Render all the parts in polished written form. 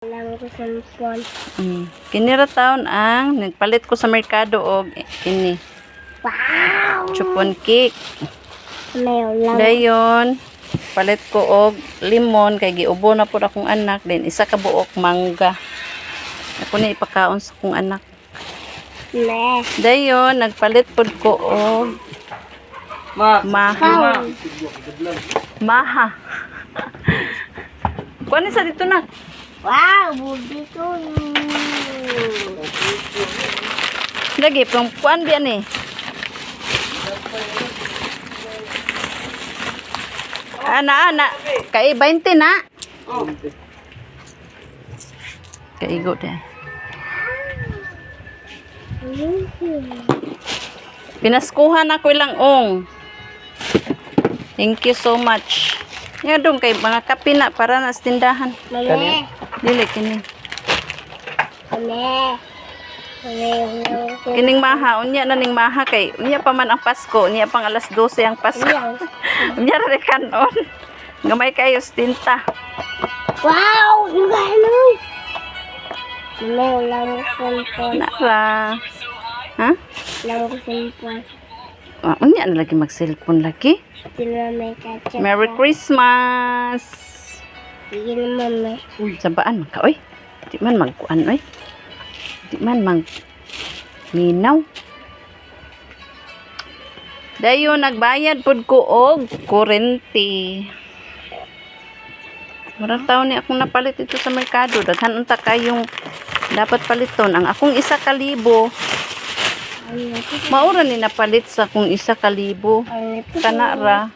Lang ko sa phone. Kinira taon ang nagpalit ko sa merkado og ini. Wow! Chupon cake. Mayo lang. Dayon, palit ko og limon kay giubo na pud akong anak, then isa ka buok mangga. Ako na ipakaon sa akong anak. Me. Dayon, nagpalit pud ko og maha. Maha. Kuan sa dito na. Wow! Budi ko. Lagi pang kuan biyan ni. Ana kay 20 na. Kaigo deh. Pinaskuhan ako ilang ong. Thank you so much. Nga dong kay mga kape na para na sa tindahan. Mame. Dili kini. Mame. Kining maha, unya na ning maha kay unya pa man ang Pasko, unya pang alas 12 ang Pasko. Unya ra kanon. Gamay kayo sa tinta. Wow! Yung gano. Mame, lang ko sa phone. Nara. Ha? Lang ko sa phone. Unya na lagi mag-cellphone lagi. Sila may kacap. Merry Christmas. Sige naman, me. Sabaan ka oy. Di man magkuan oy. Di man mag minaw. Dayon nagbayad pud ko og kurente. Marang taon ni akong napalit ito sa merkado. Daghan unta kayong dapat paliton. Ang akong 1,000. Maura ni napalit sa akong 1,000. Kana ra.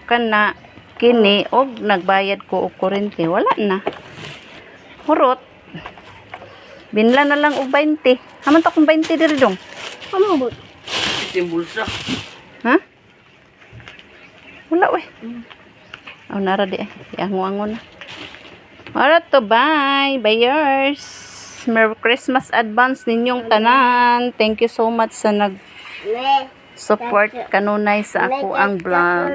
Kana kini og nagbayad ko og kurente. Wala na. Hurot. Binla na lang og 20. Haman ta kung 20 diri dong. Ano ba? Yung bulsa. Ha? Wala we. Oh, nara di ay. Iango-ango na. Alright to, bye. Buyers. Merry Christmas advance ninyong tanan. Thank you so much sa Me. nag-support kanunay sa ako ang vlog.